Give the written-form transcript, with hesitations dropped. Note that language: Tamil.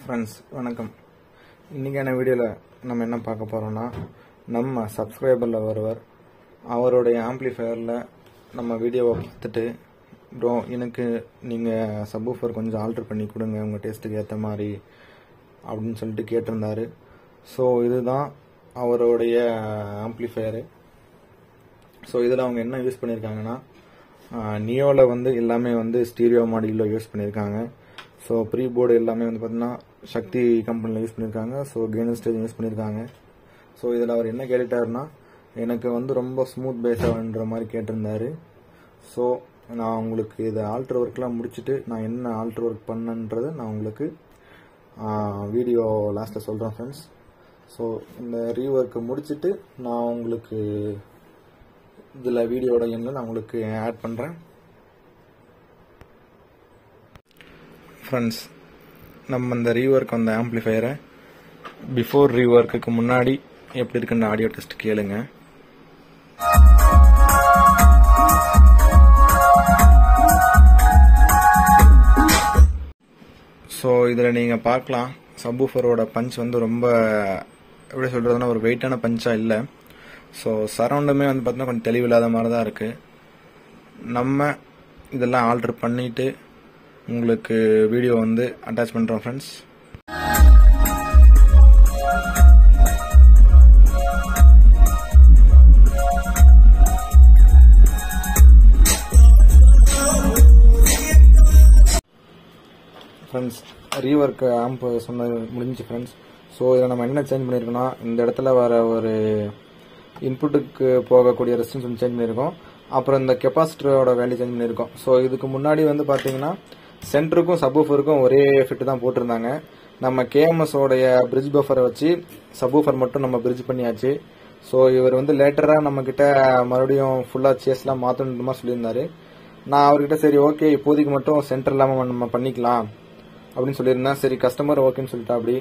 ஃப்ரெண்ட்ஸ் வணக்கம். இன்றைக்கான வீடியோவில் நம்ம என்ன பார்க்க போகிறோம்னா, நம்ம சப்ஸ்கிரைபரில் ஒருவர் அவருடைய ஆம்ப்ளிஃபயரில் நம்ம வீடியோவை பார்த்துட்டு, ப்ரோ எனக்கு நீங்கள் சப்வூஃபர் கொஞ்சம் ஆல்டர் பண்ணி கொடுங்க உங்கள் டேஸ்ட்டுக்கு ஏற்ற மாதிரி அப்படின்னு சொல்லிட்டு கேட்டிருந்தாரு. ஸோ இதுதான் அவருடைய ஆம்ப்ளிஃபயரு. ஸோ இதில் அவங்க என்ன யூஸ் பண்ணியிருக்காங்கன்னா, நியோவில் வந்து எல்லாமே வந்து ஸ்டீரியோ மாடியூலில் யூஸ் பண்ணியிருக்காங்க. ஸோ ப்ரீ போர்டு எல்லாமே வந்து பார்த்தீங்கன்னா சக்தி கம்பெனியில் யூஸ் பண்ணியிருக்காங்க. ஸோ கெயின் ஸ்டேஜ் யூஸ் பண்ணியிருக்காங்க. ஸோ இதில் அவர் என்ன கேட்டுட்டாருன்னா, எனக்கு வந்து ரொம்ப ஸ்மூத் பேஸாகன்ற மாதிரி கேட்டிருந்தாரு. ஸோ நான் உங்களுக்கு இதை ஆல்ட்ரு ஒர்க்லாம் முடிச்சுட்டு நான் என்ன ஆல்ட்ரு ஒர்க் பண்ணன்றதை நான் உங்களுக்கு வீடியோ லாஸ்ட்டில் சொல்கிறேன் ஃப்ரெண்ட்ஸ். ஸோ இந்த ரீஒர்க்கு முடிச்சுட்டு நான் உங்களுக்கு இதில் வீடியோட எண்ணில் நான் உங்களுக்கு ஆட் பண்ணுறேன். ஃப்ரெண்ட்ஸ், நம்ம இந்த ரீஒர்க் அந்த ஆம்ப்ளிஃபயரை பிஃபோர் ரீஒர்க்குக்கு முன்னாடி எப்படி இருக்குன்ற ஆடியோ டெஸ்ட் கேளுங்க. ஸோ இதில் நீங்கள் பார்க்கலாம், சப்வூஃபரோட பஞ்ச் வந்து ரொம்ப எப்படி சொல்கிறதுனா ஒரு வெயிட்டான பஞ்சாக இல்லை. ஸோ சரௌண்டுமே வந்து பார்த்தீங்கன்னா கொஞ்சம் தெளிவில்லாத மாதிரி தான் இருக்குது. நம்ம இதெல்லாம் ஆல்டர் பண்ணிவிட்டு உங்களுக்கு வீடியோ வந்து அட்டாச் பண்ணுறோம் ஃப்ரெண்ட்ஸ். ஃப்ரெண்ட்ஸ், ரீஒர்க் ஆம்ப் சொன்னது முடிஞ்சு ஃப்ரெண்ட்ஸ். ஸோ இதில் நம்ம என்ன சேஞ்ச் பண்ணியிருக்கோம்னா, இந்த இடத்துல வர ஒரு இன்புட்டுக்கு போகக்கூடிய ரெசிஸ்டன்ஸ் வந்து சேஞ்ச் பண்ணியிருக்கோம். அப்புறம் இந்த கெப்பாசிட்டரோட வேல்யூ சேஞ்ச் பண்ணியிருக்கோம். ஸோ இதுக்கு முன்னாடி வந்து பார்த்தீங்கன்னா சென்டருக்கும் சப்வூஃபருக்கும் ஒரே ஃபிட் தான் போட்டிருந்தாங்க. நம்ம கேஎம்எஸோடைய பிரிட்ஜ் பஃபரை வச்சு சப்வூஃபர் மட்டும் நம்ம பிரிட்ஜ் பண்ணியாச்சு. ஸோ இவர் வந்து லேட்டராக நம்மக்கிட்ட மறுபடியும் ஃபுல்லாக சேஸ்லாம் மாற்றணுன்ற மாதிரி சொல்லியிருந்தாரு. நான் அவர்கிட்ட சரி ஓகே இப்போதைக்கு மட்டும் சென்டர் இல்லாமல் நம்ம பண்ணிக்கலாம் அப்படின்னு சொல்லியிருந்தேன். சரி கஸ்டமர் ஓகேன்னு சொல்லிட்டா அப்படி.